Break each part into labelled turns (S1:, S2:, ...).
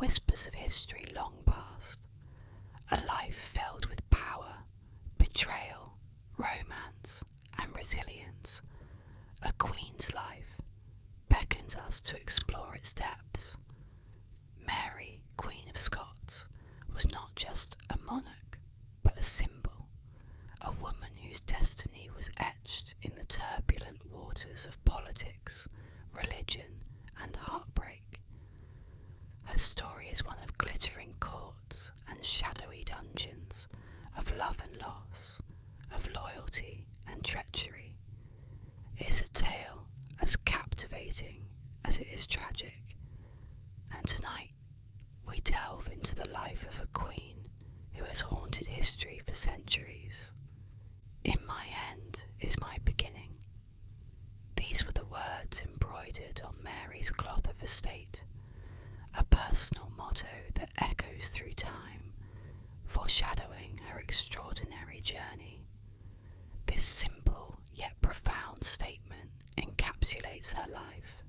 S1: whispers of history long past, a life filled with power, betrayal, romance, and resilience, a queen's life beckons us to explore its depths. Mary, Queen of Scots, was not just a monarch, but a symbol, a woman whose destiny was etched in the turbulent waters of politics, religion, and heartbreak. Her story is one of glittering courts and shadowy dungeons, of love and loss, of loyalty and treachery. It is a tale as captivating as it is tragic, and tonight we delve into the life of a queen who has haunted history for centuries. In my end is my beginning. These were the words embroidered on Mary's cloth of estate, a personal motto that echoes through time, foreshadowing her extraordinary journey. This simple yet profound statement encapsulates her life,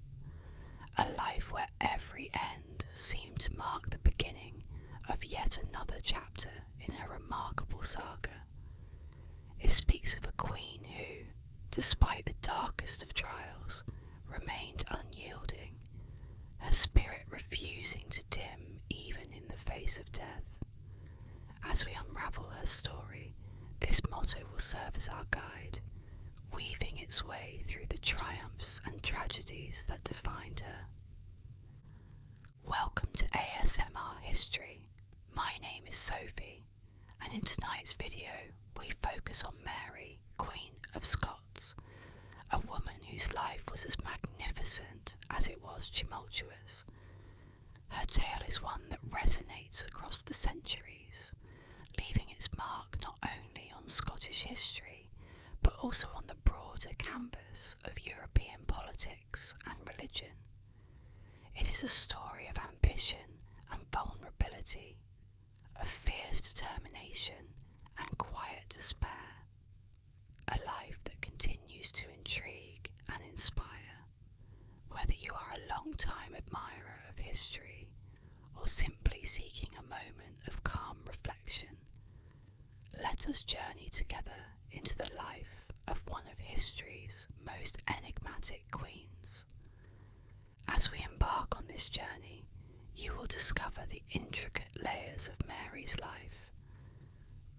S1: a life where every end seemed to mark the beginning of yet another chapter in her remarkable saga. It speaks of a queen who, despite the darkest of trials, remained unyielding, her spirit refusing to dim even in the face of death. As we unravel her story, this motto will serve as our guide, weaving its way through the triumphs and tragedies that defined her. Welcome to ASMR History. My name is Sophie, and in tonight's video we focus on Mary, Queen of Scots, a woman whose life was as magnificent as it was tumultuous. Her tale is one that resonates across the centuries, leaving its mark not only on Scottish history, but also on the broader canvas of European politics and religion. It is a story of ambition and vulnerability, of fierce determination and quiet despair, a life that continues to intrigue and inspire. Whether you are a long-time admirer of history or simply seeking a moment of calm reflection, let us journey together into the life of one of history's most enigmatic queens. As we embark on this journey, you will discover the intricate layers of Mary's life.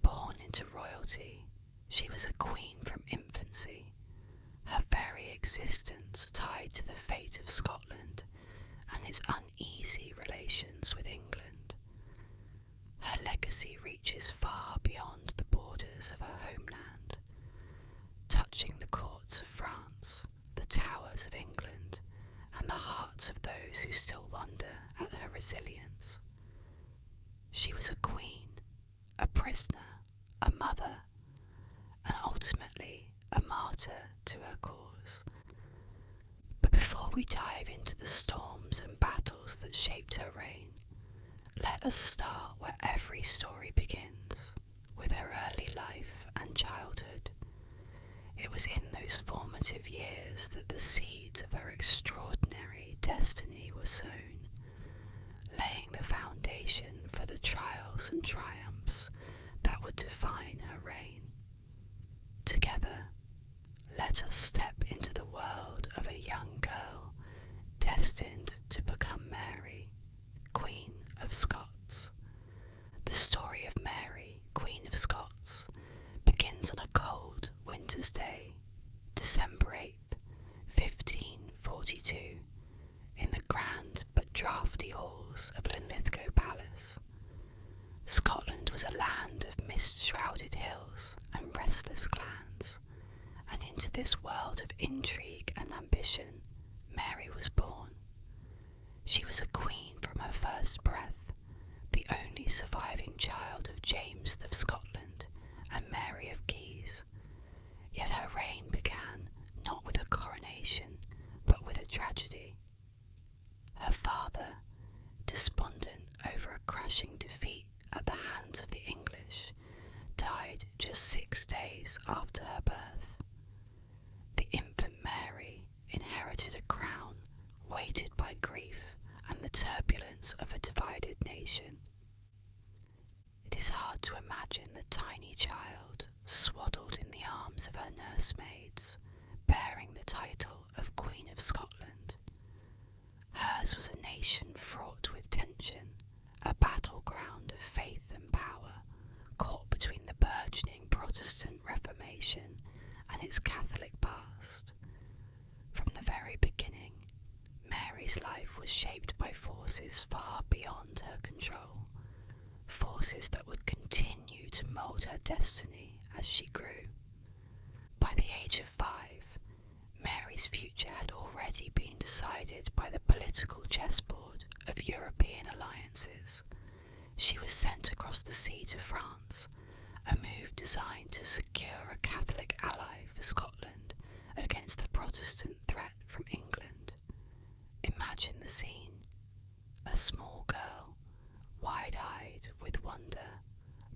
S1: Born into royalty, she was a queen from infancy, her very existence tied to the fate of Scotland and its uneasy relations with England. Her legacy reaches far beyond the borders of her homeland, touching the courts of France, the towers of England, and the hearts of those who still wonder at her resilience. She was a queen, a prisoner, a mother, and ultimately a martyr to her cause. But before we dive into the storms and battles that shaped her reign, let us start where every story begins, with her early life and childhood. It was in those formative years that the seeds of her extraordinary destiny were sown, laying the foundation for the trials and triumphs that would define her reign. Together, let us step into the world of a young girl destined to become Mary, Queen of Scots. The story of Mary, Queen of Scots, begins on a cold winter's day, December 8th, 1542, in the grand but draughty halls of Linlithgow Palace. Scotland was a land of mist-shrouded hills and restless clans, and into this world of intrigue and ambition, Mary was born. She was a queen from her first breath, the only surviving child of James of Scotland and Mary of Guise. Yet her reign began not with a coronation, but with a tragedy. Her father, despondent over a crushing defeat at the hands of the English, died just 6 days after her birth. The infant Mary inherited a crown weighted by grief and the turbulence of a divided is hard to imagine the tiny child swaddled in the arms of her nursemaids, bearing the title of Queen of Scotland. Hers was a nation fraught with tension, a battleground of faith and power, caught between the burgeoning Protestant Reformation and its Catholic past. From the very beginning, Mary's life was shaped by forces far beyond her control, forces that would continue to mould her destiny as she grew. By the age of 5, Mary's future had already been decided by the political chessboard of European alliances. She was sent across the sea to France, a move designed to secure a Catholic ally for Scotland against the Protestant threat from England. Imagine the scene. A small girl, wide-eyed with wonder,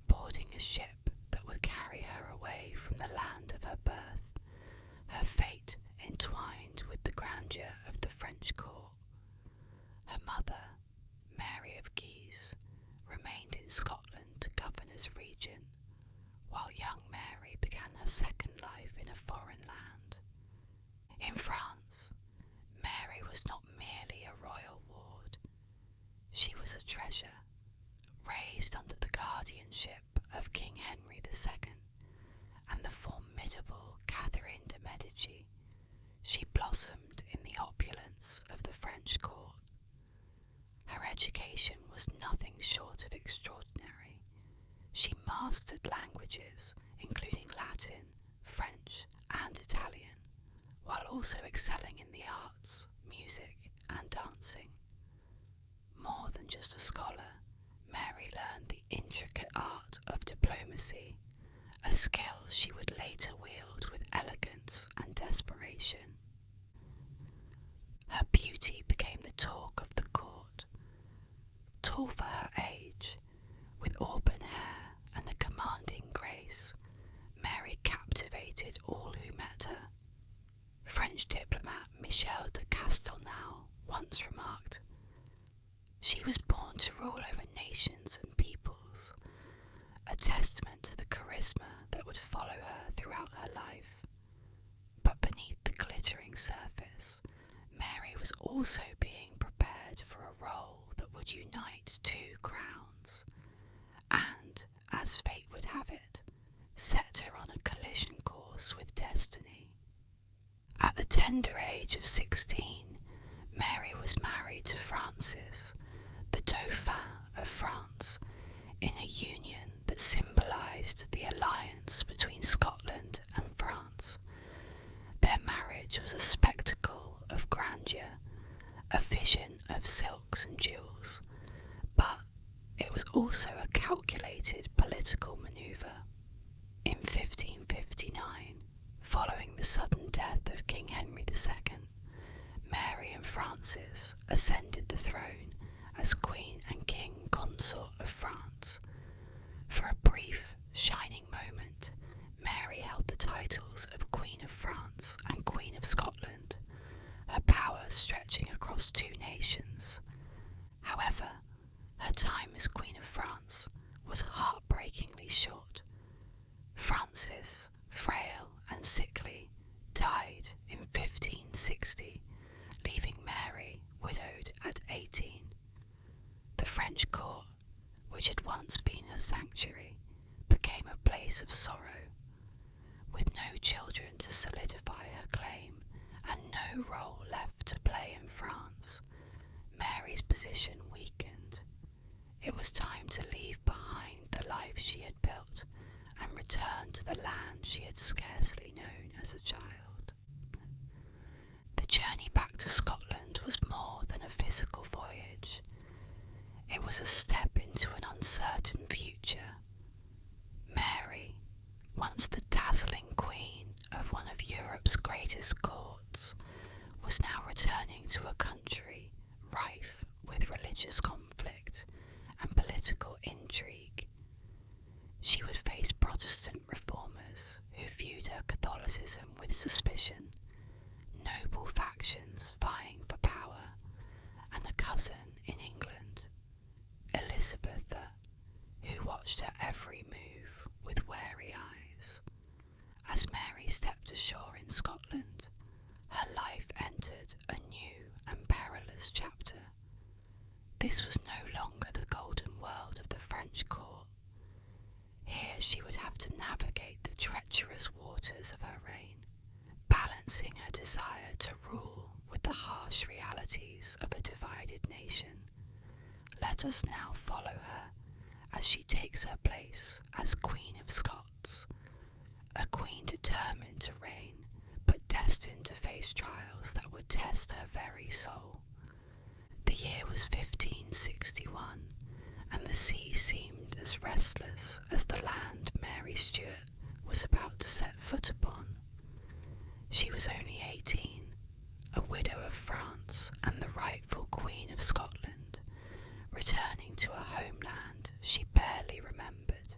S1: boarding a ship that would carry her away from the land of her birth, her fate entwined with the grandeur of the French court. Her mother, Mary of Guise, remained in Scotland to govern as regent, while young Mary began her second life in a foreign land. In France, Mary was not merely a royal ward. She was a treasure, raised under the guardianship of King Henry II and the formidable Catherine de' Medici. She blossomed in the opulence of the French court. Her education was nothing short of extraordinary. She mastered languages, including Latin, French, and Italian, while also excelling in the arts, music, and dancing. More than just a scholar, Mary learned the intricate art of diplomacy, a skill she would later wield with elegance and desperation. Her beauty became the talk of the court. Tall for her age, with auburn hair and a commanding grace, Mary captivated all who met her. French diplomat Michel de Castelnau once remarked, "She was born to rule over nations and peoples," a testament to the charisma that would follow her throughout her life. But beneath the glittering surface, Mary was also being prepared for a role that would unite 2 crowns, and, as fate would have it, set her on a collision course with destiny. At the tender age of 16, Mary was married to Francis, the Dauphin of France, in a union that symbolised the alliance between Scotland and France. Their marriage was a spectacle of grandeur, a vision of silks and jewels, but it was also a calculated political manoeuvre. In 1559, following the sudden death of King Henry II, Mary and Francis ascended the throne as Queen and King Consort of France. For a brief, shining moment, Mary held the titles of Queen of France and Queen of Scotland, her power stretching across 2 nations. However, her time as Queen of France was heartbreakingly short. Francis, frail and sickly, died in 1560, leaving Mary widowed at 18. The French court, which had once been her sanctuary, became a place of sorrow. With no children to solidify her claim and no role left to play in France, Mary's position weakened. It was time to leave behind the life she had built and return to the land she had scarcely known as a child. The journey back to Scotland was more than a physical voyage. It was a step into an uncertain future. Mary, once the dazzling queen of one of Europe's greatest courts, was now returning to a country rife with religious conflict and political intrigue. She would face Protestant reformers who viewed her Catholicism with suspicion, noble factions vying for power, and a cousin in England, Elizabeth, who watched watched her every move with wary eyes. As Mary stepped ashore in Scotland, her life entered a new and perilous chapter. This was no longer the golden world of the French court. Here she would have to navigate the treacherous waters of her reign, balancing her desire to rule with the harsh realities of a divided nation. Let us now follow her as she takes her place as Queen of Scots, a queen determined to reign, but destined to face trials that would test her very soul. The year was 1561, and the sea seemed as restless as the land Mary Stuart was about to set foot upon. She was only 18, a widow of France and the rightful Queen of Scotland, returning to a homeland she barely remembered.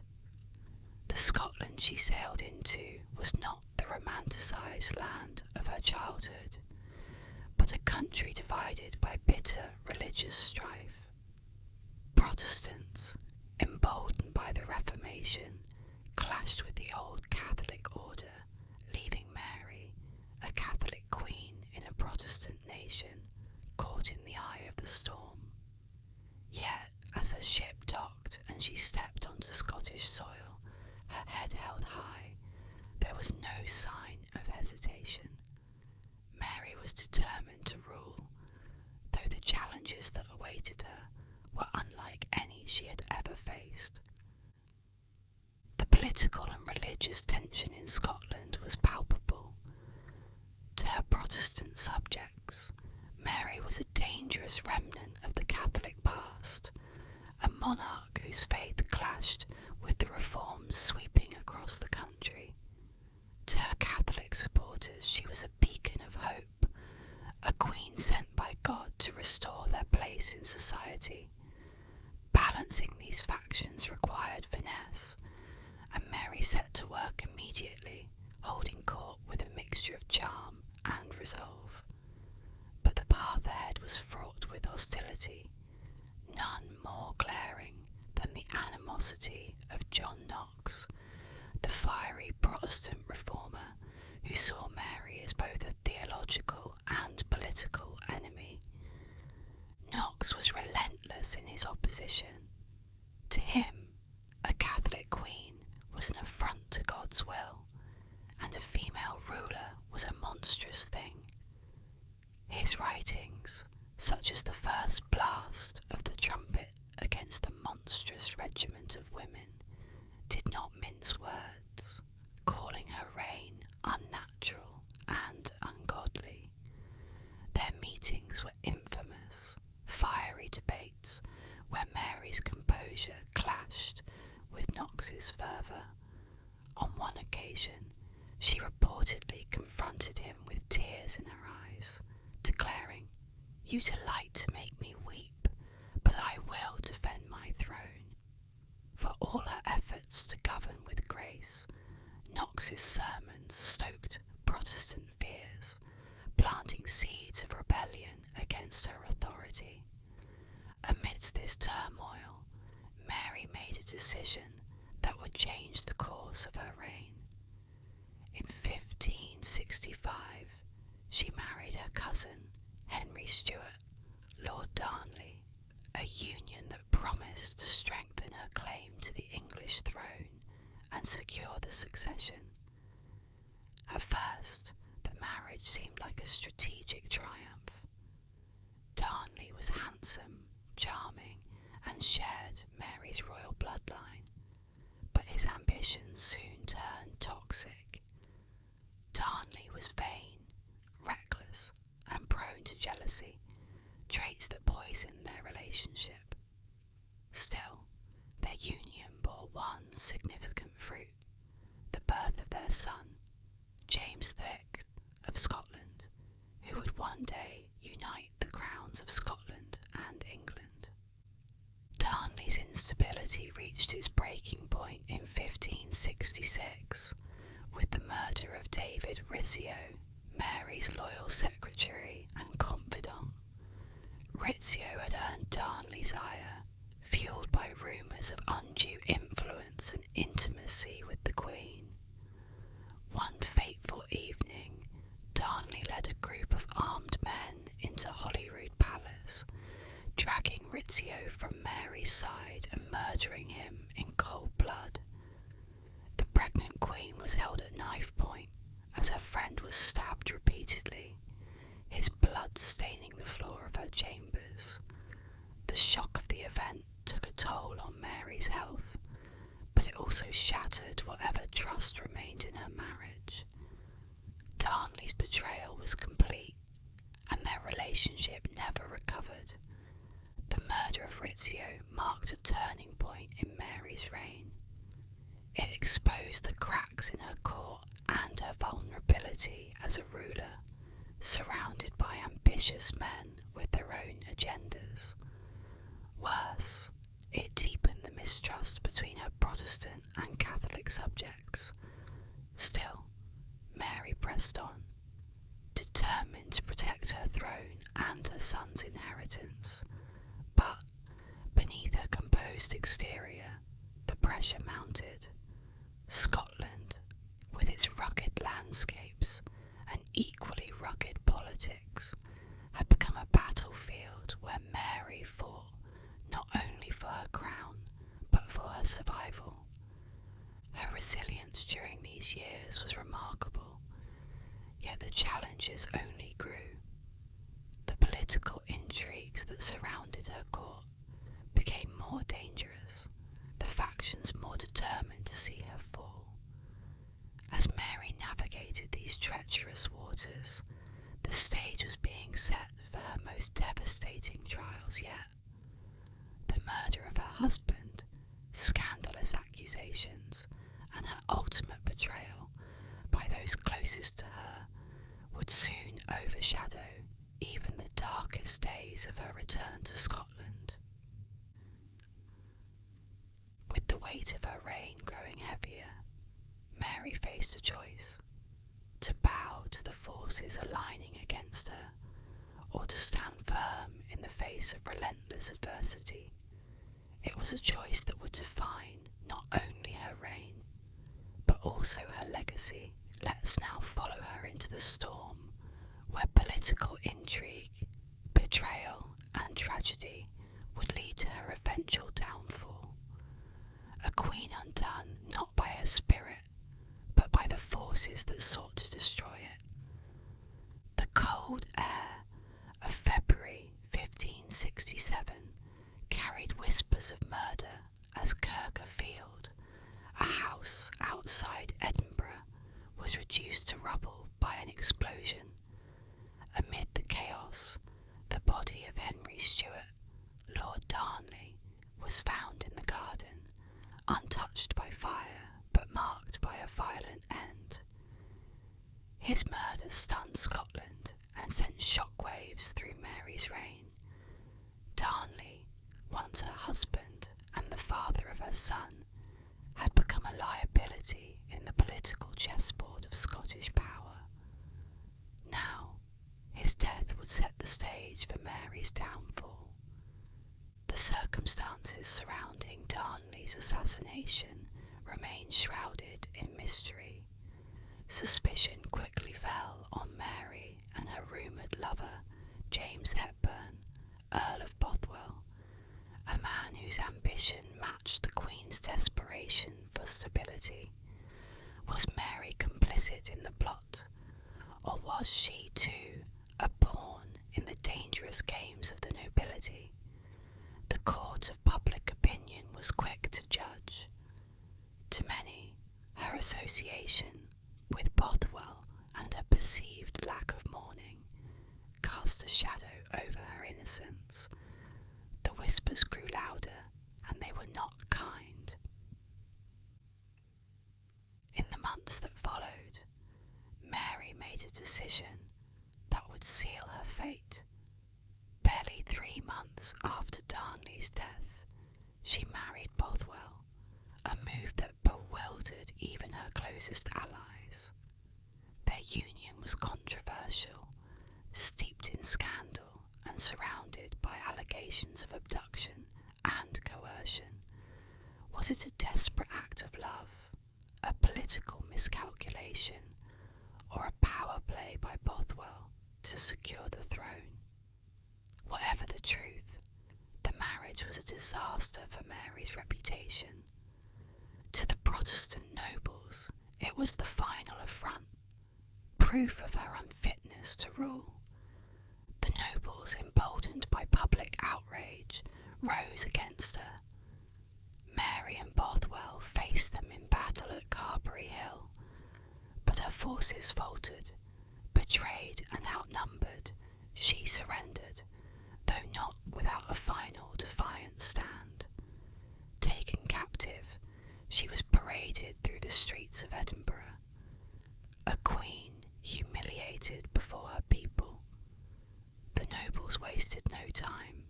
S1: The Scotland she sailed into was not the romanticised land of her childhood, but a country divided by bitter religious strife. Protestants, emboldened by the Reformation, clashed with the old Catholic order, leaving Mary, a Catholic queen in a Protestant nation, caught in the eye of the storm. Yet, as her ship docked and she stepped onto Scottish soil, her head held high, there was no sign of hesitation. Mary was determined to rule, though the challenges that awaited her were unlike any she had ever faced. The political and religious tension in Scotland was palpable. To her Protestant subjects, Mary was a dangerous remnant of the Catholic past, a monarch whose faith clashed with the reforms sweeping across the country. To her Catholic supporters, she was a beacon of hope, a queen sent by God to restore their place in society. Balancing these factions required finesse, and Mary set to work immediately, holding court with a mixture of charm and resolve. But the path ahead was fraught with hostility, none more glaring than the animosity of John Knox, the fiery Protestant reformer who saw Mary as both a theological and political enemy. Knox was relentless in his opposition. To him, a Catholic queen was an affront to God's will, and a female ruler was a monstrous thing. His writings, such as the first blast of the trumpet against the monstrous regiment of women, did not mince words, calling her reign unnatural and ungodly. Their meetings were infamous, fiery debates where Mary's composure clashed with Knox's fervour. On one occasion, she reportedly confronted him with tears in her eyes, declaring, "You delight to make me weep, but I will defend my throne." For all her efforts to govern with grace, Knox's sermons stoked Protestant fears, planting seeds of rebellion against her authority. Amidst this turmoil, Mary made a decision that would change the course of her reign. In 1565, she married her cousin, Henry Stuart, Lord Darnley, a union that promised to strengthen her claim to the English throne and secure the succession. At first, the marriage seemed like a strategic triumph. Darnley was handsome, charming, and shared Mary's royal bloodline, but his ambitions soon turned toxic. Darnley was vain, reckless, and prone to jealousy, traits that poisoned their relationship. Still, their union bore one significant fruit: the birth of their son, James VI of Scotland, who would one day unite the crowns of Scotland and England. Darnley's instability reached its breaking point in 1566, with the murder of David Rizzio, Mary's loyal secretary and confidant. Rizzio had earned Darnley's ire, fueled by rumours of undue influence intimacy with the Queen. One fateful evening, Darnley led a group of armed men into Holyrood Palace, dragging Rizzio from Mary's side and murdering him in cold blood. The pregnant Queen was held at knife point as her friend was stabbed repeatedly, his blood staining the floor of her chambers. The shock of the event took a toll on Mary's health, but it also shattered whatever trust remained in her marriage. Darnley's betrayal was complete, and their relationship never recovered. The murder of Rizzio marked a turning point in Mary's reign. It exposed the cracks in her court and her vulnerability as a ruler, surrounded by ambitious men with their own agendas. Worse, it deepened the mistrust between her Protestant and Catholic subjects. Still, Mary pressed on, determined to protect her throne and her son's inheritance. But beneath her composed exterior, the pressure mounted. Scotland, with its rugged landscapes and equally rugged politics, had become a battlefield where Mary fought not only for her crown, but for her survival. Her resilience during these years was remarkable, yet the challenges only grew. The political intrigues that surrounded her court became more dangerous, the factions more determined to see her fall. As Mary navigated these treacherous waters, the stage was being set for her most devastating trials yet. The murder of her husband, scandalous accusations, and her ultimate betrayal by those closest to her would soon overshadow even the darkest days of her return to Scotland. With the weight of her reign growing heavier, Mary faced a choice: to bow to the forces aligning against her, or to stand firm in the face of relentless adversity. It was a choice that would define not only her reign, but also her legacy. Let's now follow her into the storm, where political intrigue, betrayal, and tragedy would lead to her eventual downfall. A queen undone not by her spirit, but by the forces that sought to destroy it. The cold air of February 1567 carried whispers of murder as Kirker Field, a house outside Edinburgh, was reduced to rubble by an explosion. Amid the chaos, the body of Henry Stuart, Lord Darnley, was found in the garden, untouched by fire but marked by a violent end. His murder stunned Scotland and sent shockwaves through Mary's reign. Darnley, once her husband and the father of her son, had become a liability in the political chessboard of Scottish power. Now, his death would set the stage for Mary's downfall. The circumstances surrounding Darnley's assassination remained shrouded in mystery. Suspicion quickly fell on Mary and her rumoured lover, James Hepburn, Earl of Bothwell, a man whose ambition matched the Queen's desperation for stability. Was Mary complicit in the plot, or was she too a pawn in the dangerous games of the nobility? The court of public opinion was quick to judge. To many, her association with Bothwell and her perceived lack of mourning cast a shadow over her innocence. The whispers grew louder, and they were not kind. In the months that followed, Mary made a decision that would seal her fate. Barely 3 months after Darnley's death, she married Bothwell, a move that bewildered even her closest allies. Their union was controversial, steeped in scandal and surrounded by allegations of abduction and coercion. Was it a desperate act of love, a political miscalculation, or a power play by Bothwell to secure the throne? Whatever the truth, the marriage was a disaster for Mary's reputation. To the Protestant nobles, it was the final affront, proof of her unfitness to rule. The nobles, emboldened by public outrage, rose against her. Mary and Bothwell faced them in battle at Carberry Hill, but her forces faltered. Betrayed and outnumbered, she surrendered, though not without a final defiant stand. Taken captive, she was paraded through the streets of Edinburgh, a queen humiliated before her people. The nobles wasted no time.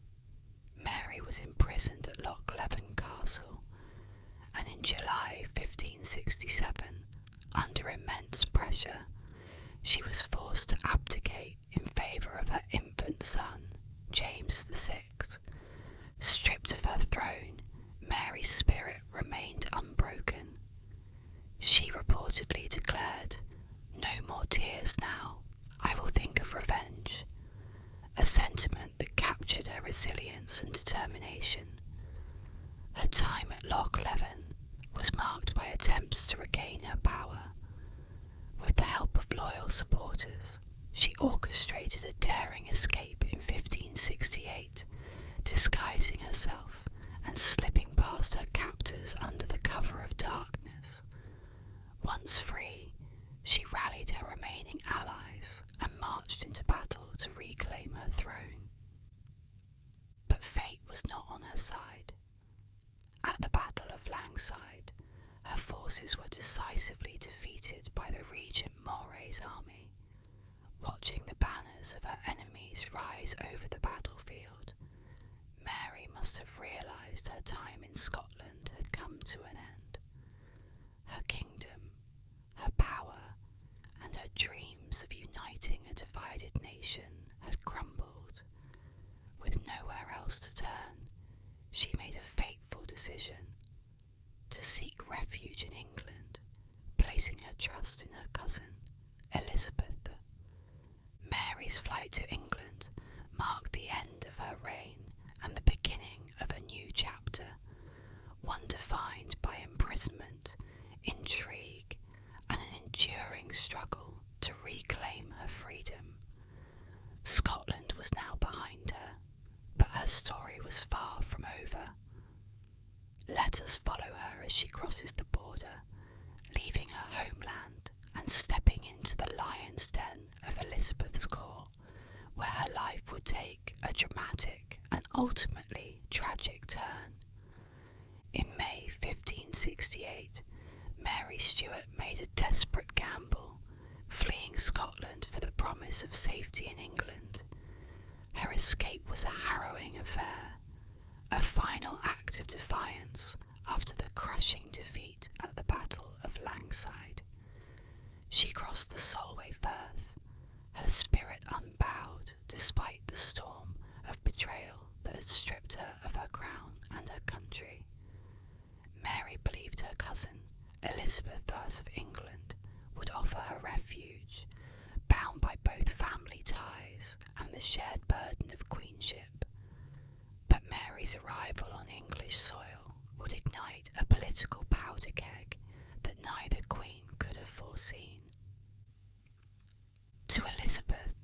S1: Mary was imprisoned at Loch Leven Castle, and in July 1567, under immense pressure, she was forced to abdicate in favour of her infant son, James VI. Stripped of her throne, Mary's spirit remained unbroken. She reportedly declared, "No more tears now, I will think of revenge," a sentiment that captured her resilience and determination. Her time at Loch Leven was marked by attempts to regain her power. With the help of loyal supporters, she orchestrated a daring escape in 1568, disguising herself and slipping past her captors under the cover of darkness. Once free, she rallied her remaining allies and marched into battle to reclaim her throne. But fate was not on her side. At the Battle of Langside, her forces were decisively defeated by the Regent Moray's army. Watching the banners of her enemies rise over the battlefield, Mary must have realised her time in Scotland had come to an end. Her kingdom, her power, and her dreams of uniting a divided nation had crumbled. With nowhere else to turn, she made a fateful decision: to seek refuge in England, placing her trust in her cousin, Elizabeth. Mary's flight to England marked the end of her reign and the beginning of a new chapter, one defined by imprisonment, intrigue, and an enduring struggle to reclaim her freedom. Scotland was now behind her, but her story was far from over. Let us follow her as she crosses the border, leaving her homeland and stepping into the lion's den of Elizabeth's court, where her life would take a dramatic and ultimately tragic turn. In May 1568, Mary Stuart made a desperate gamble, fleeing Scotland for the promise of safety in England. Her escape was a harrowing affair, a final act of defiance after the crushing defeat at the Battle of Langside. She crossed the Solway Firth, her spirit unbowed despite the storm of betrayal that had stripped her of her crown and her country. Mary believed her cousin, Elizabeth of England, would offer her refuge, bound by both family ties and the shared burden of queenship. But Mary's arrival on English soil would ignite a political powder keg that neither queen could have foreseen. To Elizabeth,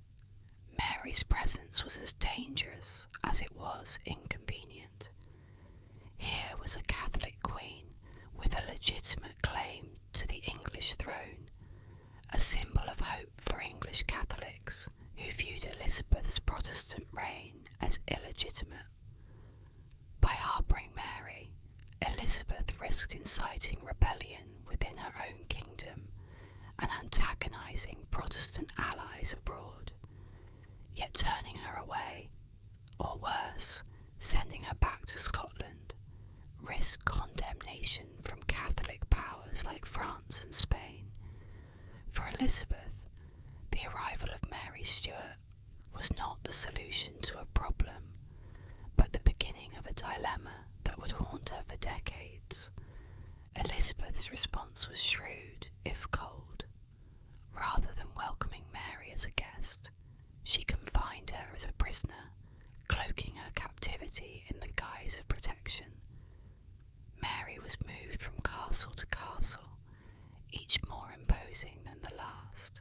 S1: Mary's presence was as dangerous as it was inconvenient. Here was a Catholic queen with a legitimate claim to the English throne, a symbol of hope for English Catholics who viewed Elizabeth's Protestant reign as illegitimate. By harbouring Mary, Elizabeth risked inciting rebellion within her own kingdom and antagonising Protestant allies abroad, yet turning her away, or worse, sending her back to Scotland, risked condemnation from Catholic powers like France and Spain. For Elizabeth, the arrival of Mary Stuart was not the solution to a problem, but the beginning of a dilemma that would haunt her for decades. Catherine's response was shrewd, if cold. Rather than welcoming Mary as a guest, she confined her as a prisoner, cloaking her captivity in the guise of protection. Mary was moved from castle to castle, each more imposing than the last: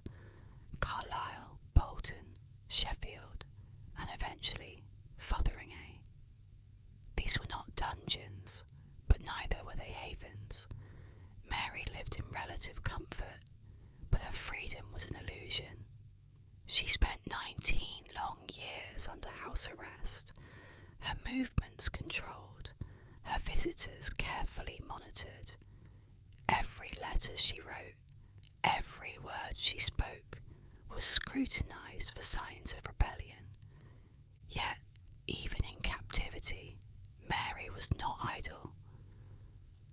S1: Carlisle, Bolton, Sheffield, and eventually Fotheringhay. These were not dungeons, but neither were they havens. Mary lived in relative comfort, but her freedom was an illusion. She spent 19 long years under house arrest, her movements controlled, her visitors carefully monitored. Every letter she wrote, every word she spoke, was scrutinised for signs of rebellion. Yet, even in captivity, Mary was not idle.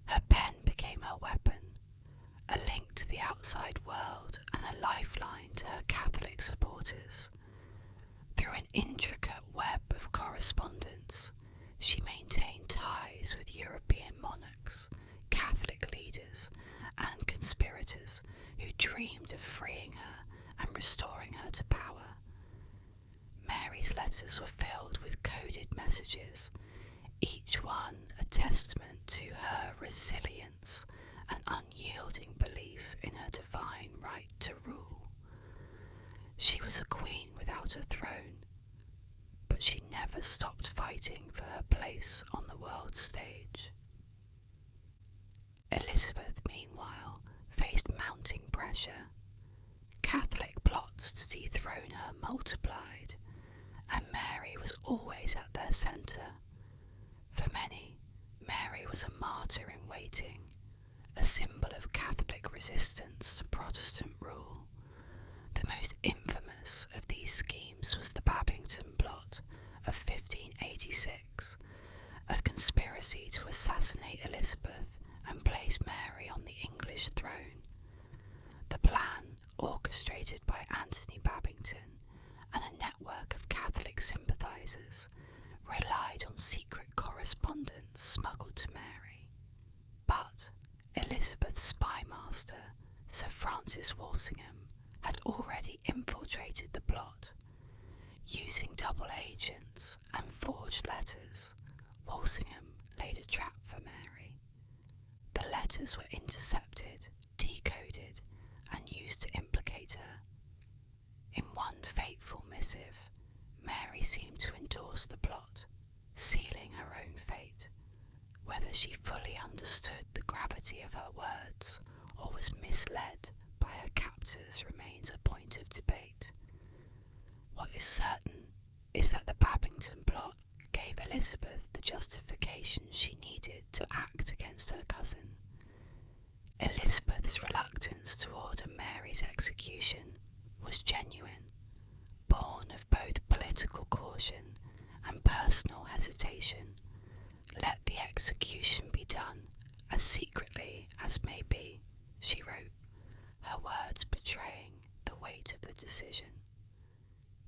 S1: Her pen became her weapon, a link to the outside world and a lifeline to her Catholic supporters. Through an intricate web of correspondence, she maintained ties with European monarchs, Catholic leaders, and conspirators who dreamed of freeing her and restoring her to power. Mary's letters were filled with coded messages, each one a testament to her resilience and unyielding belief in her divine right to rule. She was a queen without a throne, but she never stopped fighting for her place on the world stage. Elizabeth, meanwhile, faced mounting pressure. Catholic plots to dethrone her multiplied, and Mary was always at their centre. For many, Mary was a martyr in waiting, a symbol of Catholic resistance to Protestant rule. The most infamous of these schemes was the Babington Plot of 1586, a conspiracy to assassinate Elizabeth and place Mary on the English throne. The plan, orchestrated by Anthony Babington and a network of Catholic sympathisers, relied on secret correspondence smuggled to Mary. But Elizabeth's spy master, Sir Francis Walsingham, had already infiltrated the plot. Using double agents and forged letters, Walsingham laid a trap for Mary. The letters were intercepted, decoded, and used to implicate her. In one fateful missive, Mary seemed to endorse the plot, sealing her own fate. Whether she fully understood the gravity of her words or was misled by her captors remains a point of debate. What is certain is that the Babington plot gave Elizabeth the justification she needed to act against her cousin. Elizabeth's reluctance to order Mary's execution was genuine, born of both political caution and personal hesitation. Let the execution be done as secretly as may be, she wrote, her words betraying the weight of the decision.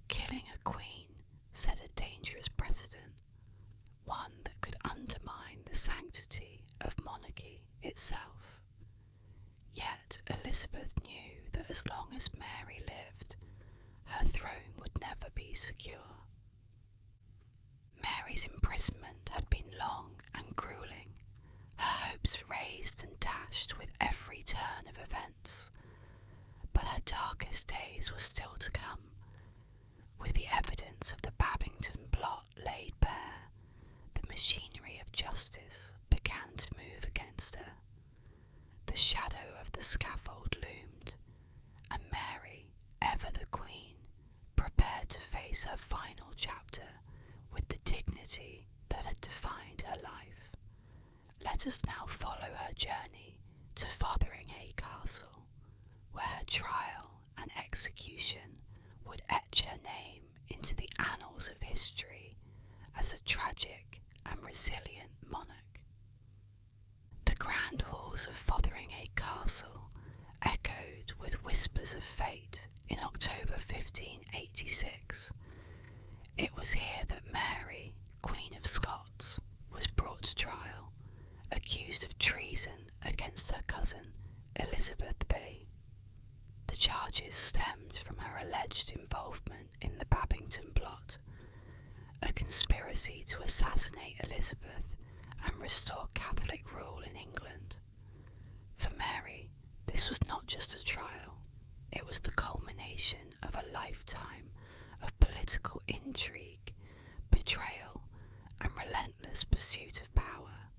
S1: Killing a queen set a dangerous precedent, one that could undermine the sanctity of monarchy itself. Yet Elizabeth knew that as long as Mary lived, her throne would never be secure. Mary's imprisonment had been long and grueling, her hopes raised and dashed with every turn of events. But her darkest days were still to come. With the evidence of the Babington plot laid bare, the machinery of justice began to move against her. The shadow of the scaffold loomed, and Mary, ever the Queen, prepared to face her final chapter with the dignity that had defined her life. Let us now follow her journey to Fotheringhay Castle, where her trial and execution would etch her name into the annals of history as a tragic and resilient monarch. The grand halls of Fotheringhay Castle echoed with whispers of fate in October 1586. It was here that Mary, Queen of Scots, was brought to trial, accused of treason against her cousin. saw Catholic rule in England. For Mary, this was not just a trial, it was the culmination of a lifetime of political intrigue, betrayal, and relentless pursuit of power.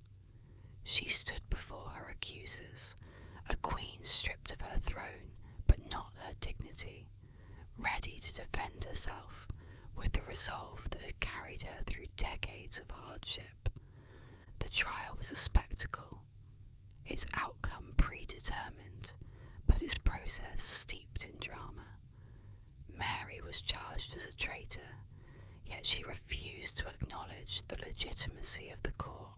S1: She stood before her accusers, a queen stripped of her throne, but not her dignity, ready to defend herself with the resolve that had carried her through decades of hardship. The trial was a spectacle, its outcome predetermined, but its process steeped in drama. Mary was charged as a traitor, yet she refused to acknowledge the legitimacy of the court.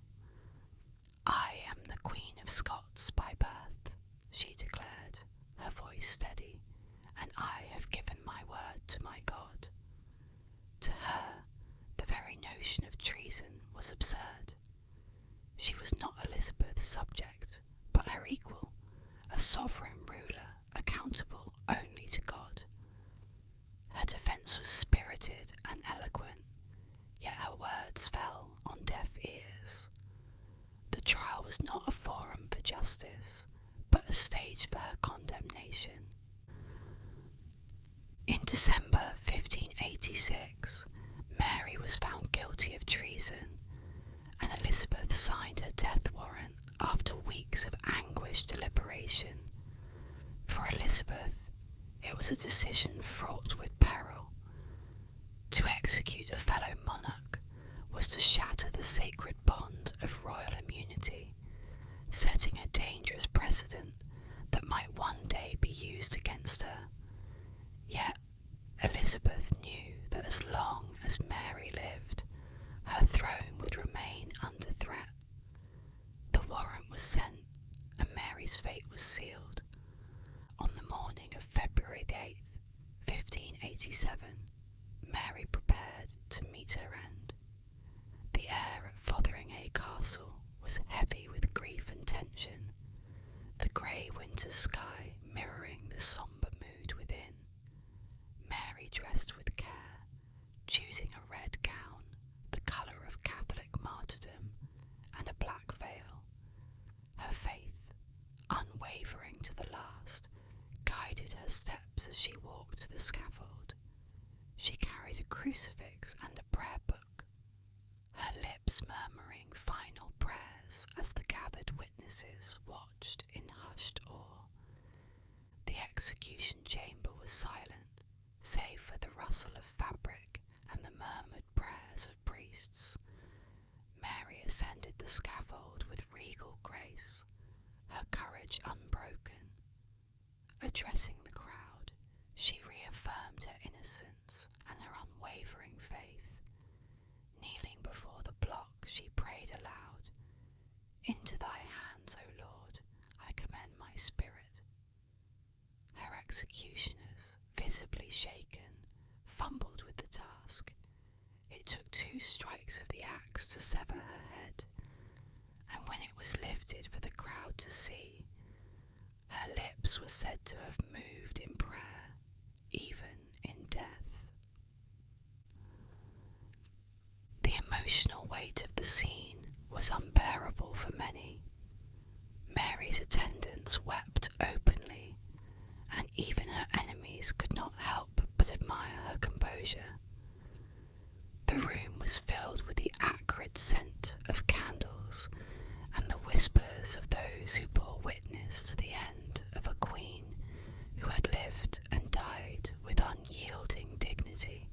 S1: "I am the Queen of Scots by birth," she declared, her voice steady, "and I have given my word to my God." To her, the very notion of treason was absurd. She was not Elizabeth's subject, but her equal, a sovereign ruler accountable only to God. Her defence was spirited and eloquent, yet her words fell on deaf ears. The trial was not a forum for justice, but a stage for her condemnation. In December 1586, Mary was found guilty of treason, and Elizabeth signed her death warrant after weeks of anguished deliberation. For Elizabeth, it was a decision fraught with peril. To execute a fellow monarch was to shatter the sacred bond of royal immunity, setting a dangerous precedent that might one day be used against her. Yet Elizabeth knew that as long as Mary lived, her throne would remain under threat. The warrant was sent, and Mary's fate was sealed. On the morning of February the 8th, 1587, Mary prepared to meet her end. The air at Fotheringhay Castle was heavy with grief and tension, the grey winter sky mirroring the sombre mood within. Mary dressed with care, choosing a red gown, the colour of Catholic martyrdom, and a black veil. Her faith, unwavering to the last, guided her steps as she walked to the scaffold. She carried a crucifix and a prayer book, her lips murmuring final prayers as the gathered witnesses watched in hushed awe. The execution chamber was silent, save for the rustle of fabric and the murmured prayers of priests. Mary ascended the scaffold with regal grace, her courage unbroken. Addressing the crowd, she reaffirmed her innocence and her unwavering faith. Kneeling before the block, she prayed aloud, "Into thy hands, O Lord, I commend my spirit." Her executioners, visibly shaken, fumbled with the task. It took 2 strikes of the axe to sever her head, and when it was lifted for the crowd to see, her lips were said to have moved in prayer, even in death. The emotional weight of the scene was unbearable for many. Mary's attendants wept openly, and even her enemies could not help but admire her composure. The room was filled with the acrid scent of candles and the whispers of those who bore witness to the end of a queen who had lived and died with unyielding dignity.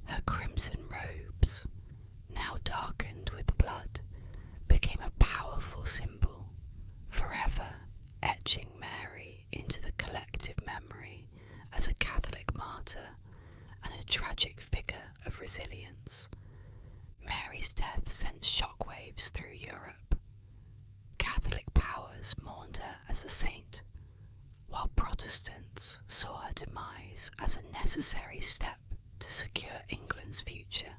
S1: Her crimson robes, now darkened with blood, became a powerful symbol, forever etching Mary into the collective memory as a Catholic martyr and a tragic figure of resilience. Mary's death sent shockwaves through Europe. Catholic powers mourned her as a saint, while Protestants saw her demise as a necessary step to secure England's future.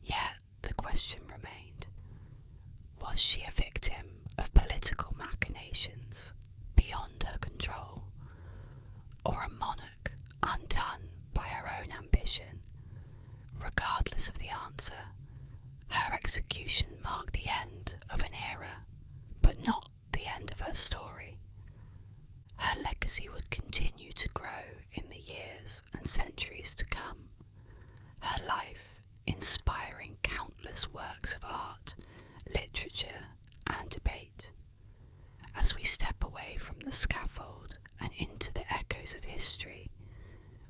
S1: Yet the question remained, was she a victim of political machinations beyond her control, or a monarch undone by her own ambition? Regardless of the answer, her Her execution marked the end of an era, but not the end of her story. Her legacy would continue to grow in the years and centuries to come, her life inspiring countless works of art, literature, and debate. As we step away from the scaffold and into the echoes of history,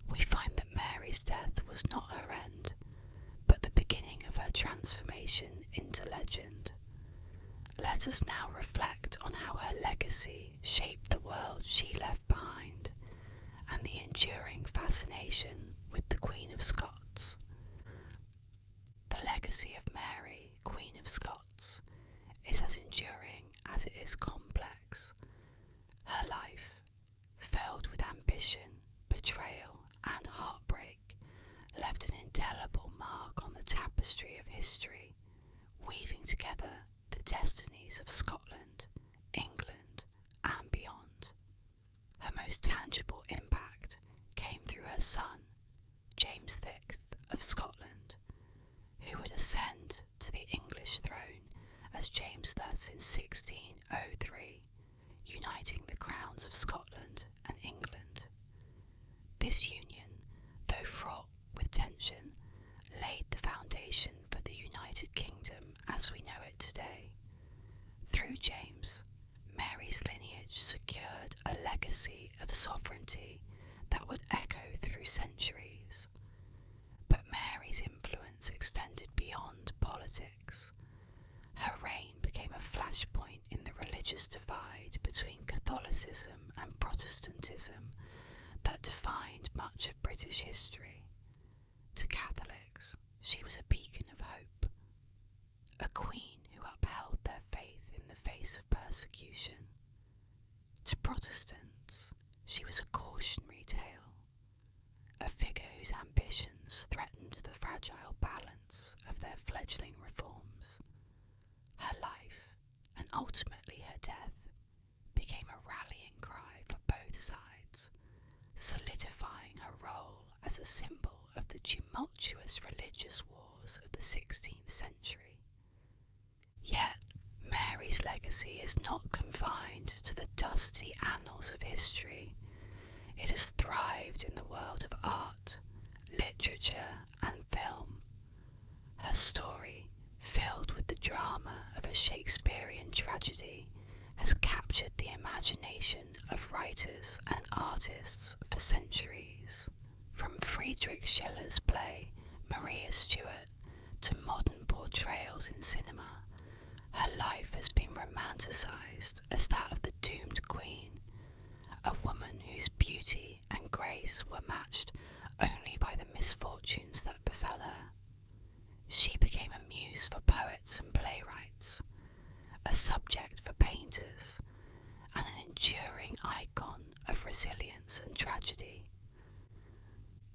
S1: we find that Mary's death was not her end, but the beginning of her transformation into legend. Let us now reflect on how her legacy shaped the world she left behind, and the enduring fascination with the Queen of Scots. The legacy of Mary, Queen of Scots, is as enduring as it is complex. Her life, filled with ambition, betrayal, and heartbreak, left an indelible mark on the tapestry of history, weaving together the destinies of Scotland, England, and beyond. Her most tangible impact came through her son, James VI of Scotland, who would ascend to the English throne as James thus in 1603, uniting the crowns of Scotland and England. This union, though fraught with tension, laid the foundation for the United Kingdom as we know it today. Through James, Mary's lineage secured a legacy of sovereignty that would echo through centuries. But Mary's influence extended beyond politics. Her reign became a flashpoint in the religious divide between Catholicism and Protestantism that defined much of British history. To Catholics, she was a beacon of hope, a queen who upheld their faith in the face of persecution. To Protestants, she was a cautionary tale, a figure whose ambitions threatened the fragile balance of their fledgling reforms. Her life, and ultimately her death, became a rallying cry for both sides, solidifying her role as a symbol of the tumultuous religious wars of the 16th century. Yet, Mary's legacy is not confined to the dusty annals of history. It has thrived in the world of art, literature, and film. Her story, filled with the drama of a Shakespearean tragedy, has captured the imagination of writers and artists for centuries. From Friedrich Schiller's play Maria Stuart to modern portrayals in cinema, her life has been romanticised as that of the doomed queen, a woman whose beauty and grace were matched only by the misfortunes that befell her. She became a muse for poets and playwrights, a subject for painters, and an enduring icon of resilience and tragedy.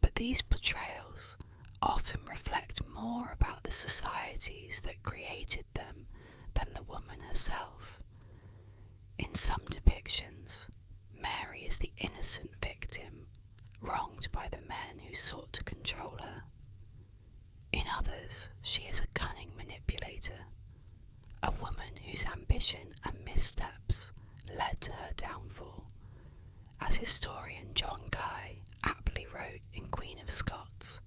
S1: But these portrayals often reflect more about the societies that created them than the woman herself. In some depictions, Mary is the innocent victim, wronged by the men who sought to control her. In others, she is a cunning manipulator, a woman whose ambition and missteps led to her downfall. As historian John Guy aptly wrote in Queen of Scots,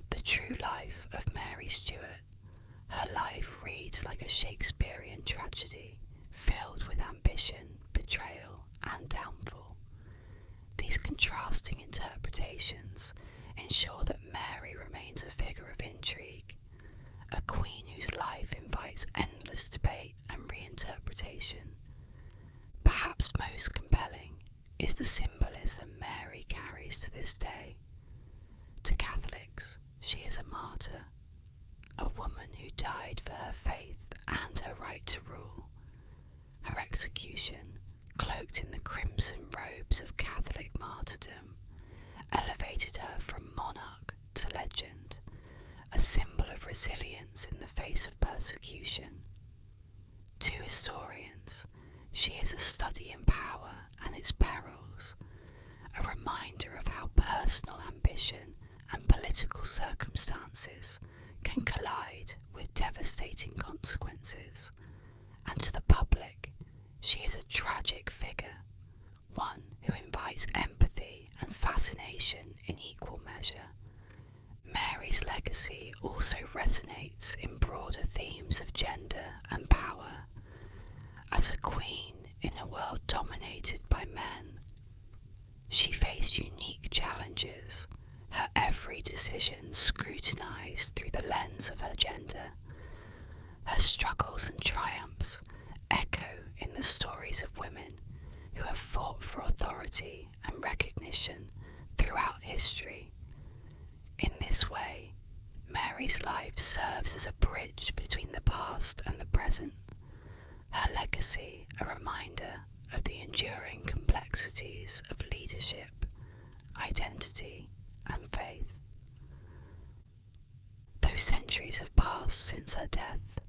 S1: the true life of Mary Stuart, her life reads like a Shakespearean tragedy, filled with ambition, betrayal, and downfall. These contrasting interpretations ensure that Mary remains a figure of intrigue, a queen whose life invites endless debate and reinterpretation. Perhaps most compelling is the symbolism Mary carries to this day. To Catholics, she is a martyr, a woman who died for her faith and her right to rule. Her execution, cloaked in the crimson robes of Catholic martyrdom, elevated her from monarch to legend, a symbol of resilience in the face of persecution. To historians, she is a study in power and its perils, a reminder of how personal ambition and political circumstances can collide with devastating consequences, and to the public, she is a tragic figure, one who invites empathy and fascination in equal measure. Mary's legacy also resonates in broader themes of gender and power. As a queen in a world dominated by men, she faced unique challenges, her every decision scrutinised through the lens of her gender. Her struggles and triumphs echo in the stories of women who have fought for authority and recognition throughout history. In this way, Mary's life serves as a bridge between the past and the present, her legacy a reminder of the enduring complexities of leadership, identity, and faith. Though centuries have passed since her death,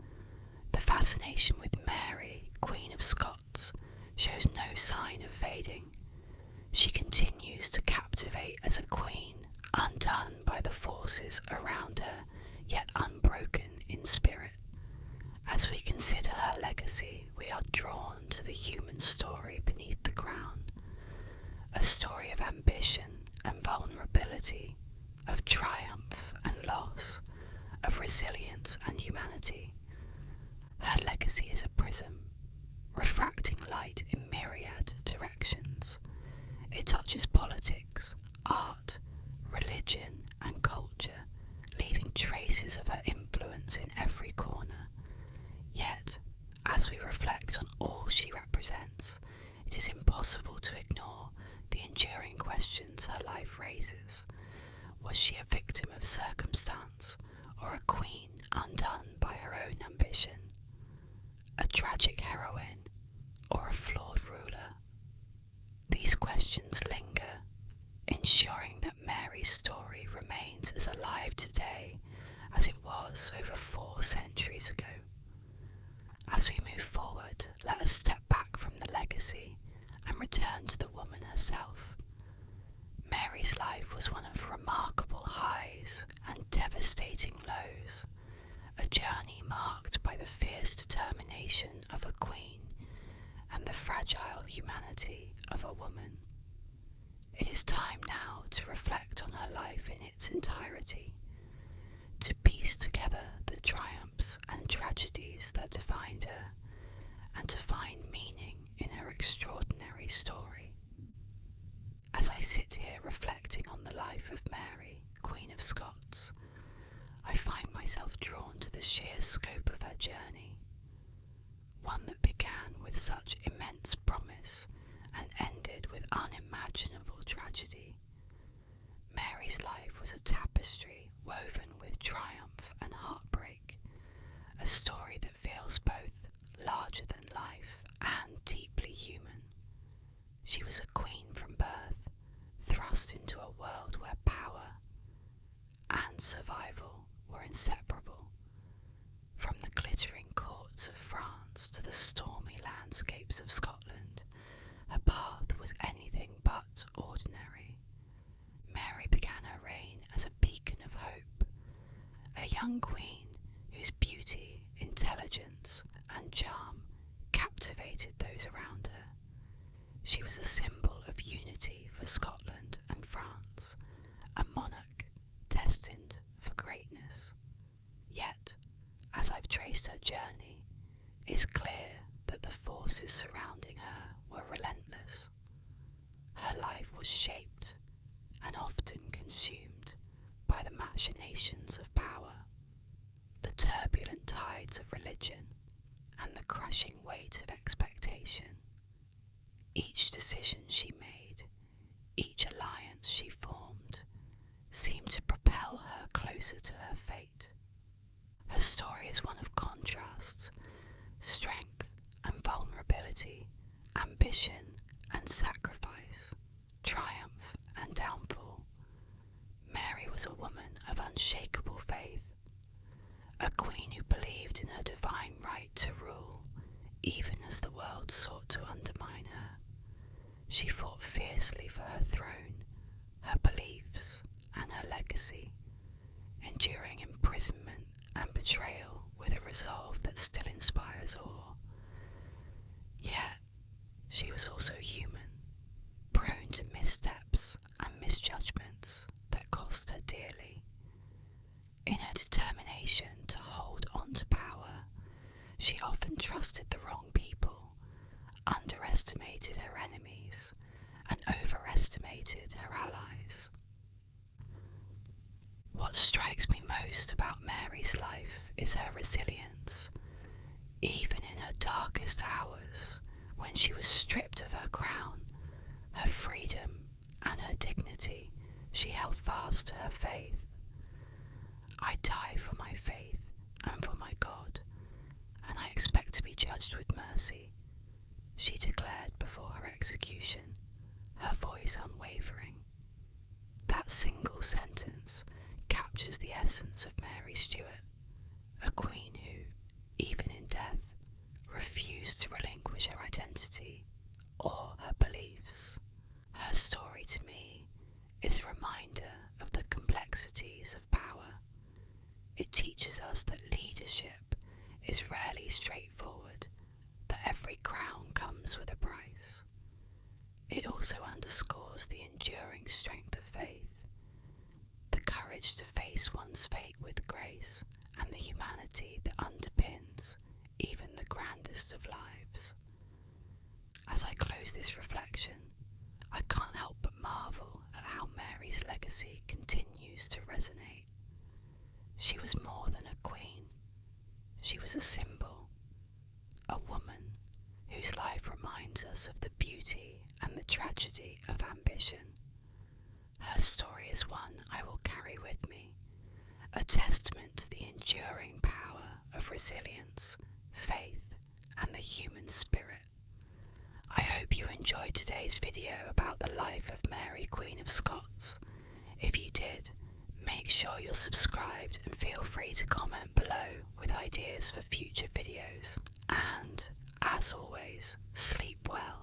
S1: the fascination with Mary, Queen of Scots, shows no sign of fading. She continues to captivate as a queen, undone by the forces around her, yet unbroken in spirit. As we consider her legacy, we are drawn to the human story beneath the crown, a story of ambition and vulnerability, of triumph and loss, of resilience and humanity. Her legacy is a prism, refracting light in myriad directions. It touches politics, art, religion, and culture, leaving traces of her influence in every corner. Yet, as we reflect on all she represents, it is impossible to ignore the enduring questions her life raises. Was she a victim of circumstance, or a queen undone by her own ambition? A tragic heroine, or a flawed ruler? These questions linger, ensuring that Mary's story remains as alive today as it was over 4 centuries ago. As we move forward, let us step back from the legacy and return to the woman herself. Mary's life was one of remarkable highs and devastating lows, a journey marked by the fierce determination of a queen and the fragile humanity of a woman. It is time now to reflect on her life in its entirety, to piece together the triumphs and tragedies that defined her, and to find meaning in her extraordinary story. As I sit here reflecting on the life of Mary, Queen of Scots, I find myself drawn to the sheer scope of her journey, one that began with such immense promise and ended with unimaginable tragedy. Mary's life was a tapestry woven with triumph and heartbreak, a story that feels both larger than life and deeply human. She was a queen from birth, thrust into a world where power and survival were inseparable. From the glittering courts of France to the stormy landscapes of Scotland, her path was anything but ordinary. Mary began her reign as a beacon of hope, a young queen whose beauty, intelligence, and charm captivated those around her. She was a symbol of unity for Scotland and France, a monarch destined for greatness. Yet, as I've traced her journey, it's clear that the forces surrounding her were relentless. Her life was shaped and often consumed by the machinations of power, the turbulent tides of religion, and the crushing weight of expectation. Each decision she made, each alliance she formed, seemed to propel her closer to her fate. Her story is one of contrasts, strength and vulnerability, ambition and sacrifice, triumph and downfall. Mary was a woman of unshakable faith, a queen who believed in her divine right to rule, even as the world sought to undermine her. She fought fiercely for her throne, her beliefs, and her legacy, enduring imprisonment betrayal with a resolve that still inspires awe. Yet, she was also human, prone to missteps and misjudgments that cost her dearly. In her determination to hold on to power, she often trusted the wrong people, underestimated her enemies, and overestimated her allies. What strikes me most about Mary's life is her resilience. Even in her darkest hours, when she was stripped of her crown, her freedom, and her dignity, she held fast to her faith. "I die for my faith and for my God, and I expect to be judged with mercy," she declared before her execution, her voice unwavering. That single sentence captures the essence of Mary Stuart, a queen who, even in death, refused to relinquish her identity or her beliefs. Her story to me is a reminder of the complexities of power. It teaches us that leadership is rarely straightforward, that every crown comes with a price. It also underscores the enduring strength of faith, the courage to face one's fate with grace, and the humanity that underpins even the grandest of lives. As I close this reflection, I can't help but marvel at how Mary's legacy continues to resonate. She was more than a queen. She was a symbol, a woman whose life reminds us of the beauty and the tragedy of ambition. Her story is one I will carry with me, a testament to the enduring power of resilience, faith, and the human spirit. I hope you enjoyed today's video about the life of Mary, Queen of Scots. If you did, make sure you're subscribed and feel free to comment below with ideas for future videos. And, as always, sleep well.